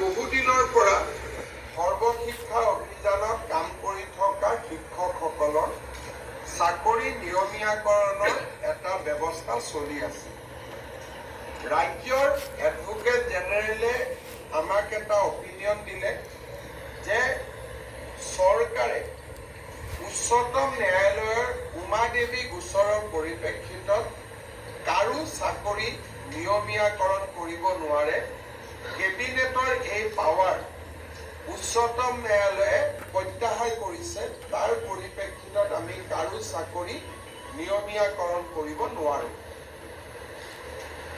বহুদিনৰ পৰা সৰ্বশিক্ষা অভিযানত কাম কৰি থকা শিক্ষকসকলৰ চাকৰি নিয়মীয়াকৰণৰ এটা ব্যৱস্থা চলি আছে। ৰাজ্যৰ এডভোকেট জেনেৰেলে আমাক এটা অপিনিয়ন দিলে যে চৰকাৰে উচ্চতম ন্যায়ালয়ৰ উমা দেৱী গোচৰৰ পৰিপ্ৰেক্ষিতত কাৰো চাকৰি নিয়মীয়াকৰণ কৰিব নোৱাৰে। কেবিনেটৰ এই পাৱাৰ উচ্চতম ন্যায়ালয়ে প্ৰত্যাহাৰ কৰিছে। তাৰ পৰিপ্ৰেক্ষিতত আমি কাৰো চাকৰি নিয়মীয়াকৰণ কৰিব নোৱাৰো।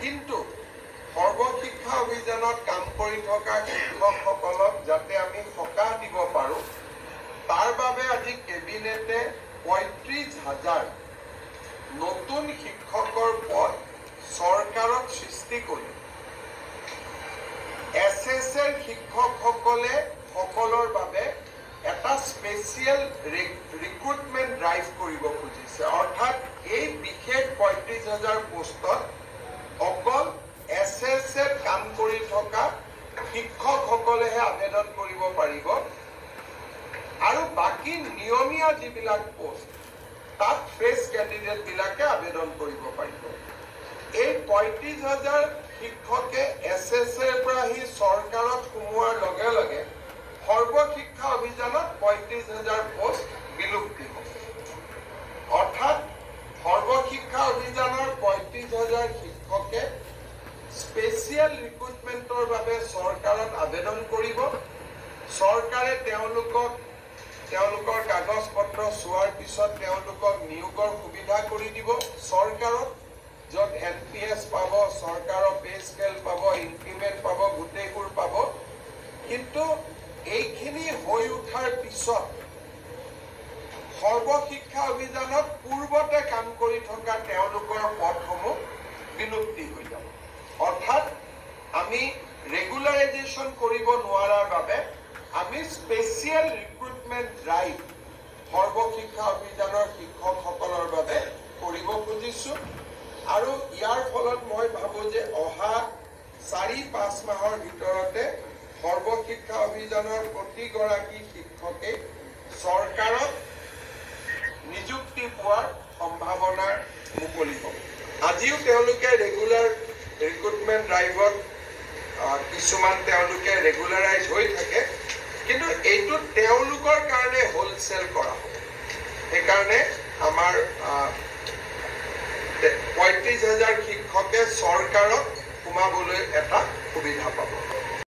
কিন্তু সৰ্বশিক্ষা অভিযানত কাম কৰি থকা শিক্ষকসকলক যাতে আমি সকাহ দিব পাৰো, তাৰ বাবে আজি কেবিনেটে ৩৫,০০০ নতুন শিক্ষকৰ পদ চৰকাৰত সৃষ্টি কৰি SSL শিক্ষকসকলে সকলৰ বাবে এটা স্পেচিয়েল ৰিক্ৰুটমেণ্ট ড্ৰাইভ কৰিব খুজিছে। অৰ্থাৎ এই বিশেষ ৩৫,০০০ পোষ্টত অকল SSL কাম কৰি থকা শিক্ষকসকলেহে আবেদন কৰিব পাৰিব আৰু বাকী নিয়মীয়া যিবিলাক পোষ্ট তাত ফ্ৰেছ কেণ্ডিডেট বিলাকে আবেদন কৰিব পাৰিব। এই ৩৫,০০০ শিক্ষকে SSL পৰা আহি চৰকাৰত সোমোৱাৰ লগে লগে সৰ্বশিক্ষা অভিযানত ৩৫,০০০ পোষ্ট বিলুপ্তি হ'ব। অৰ্থাৎ সৰ্বশিক্ষা অভিযানৰ ৩৫,০০০ শিক্ষকে স্পেচিয়েল ৰিক্ৰুটমেণ্টৰ বাবে চৰকাৰত আবেদন কৰিব। চৰকাৰে তেওঁলোকৰ কাগজ পত্ৰ চোৱাৰ পিছত তেওঁলোকক নিয়োগৰ সুবিধা কৰি দিব। চৰকাৰত য'ত NPS পাব, চৰকাৰৰ পে স্কেল পাব, ইনক্ৰিমেণ্ট পাব, গোটেইবোৰ পাব। কিন্তু এইখিনি হৈ উঠাৰ পিছত সৰ্বশিক্ষা অভিযানত পূৰ্বতে কাম কৰি থকা তেওঁলোকৰ পদসমূহ বিলুপ্তি হৈ যাব। অৰ্থাৎ আমি ৰেগুলাৰাইজেশ্যন কৰিব নোৱাৰাৰ বাবে আমি স্পেচিয়েল ৰিক্ৰুটমেণ্ট ড্ৰাইভ সৰ্বশিক্ষা অভিযানৰ শিক্ষকসকলৰ বাবে কৰিব খুজিছো। আৰু ইয়াৰ ফলত মই ভাবো যে অহা ৪-৫ মাহৰ ভিতৰতে সৰ্বশিক্ষা অভিযানৰ প্ৰতিগৰাকী শিক্ষকে চৰকাৰত নিযুক্তি পোৱাৰ সম্ভাৱনা মুকলি হ'ব। আজিও তেওঁলোকে ৰেগুলাৰ ৰিক্ৰুটমেণ্ট ড্ৰাইভত কিছুমান তেওঁলোকে ৰেগুলাৰাইজ হৈ থাকে, কিন্তু এইটো তেওঁলোকৰ কাৰণে হোলচেল কৰা হ'ব। সেইকাৰণে আমাৰ ৩৫,০০০ শিক্ষকে চৰকাৰত সোমাবলৈ এটা সুবিধা পাব।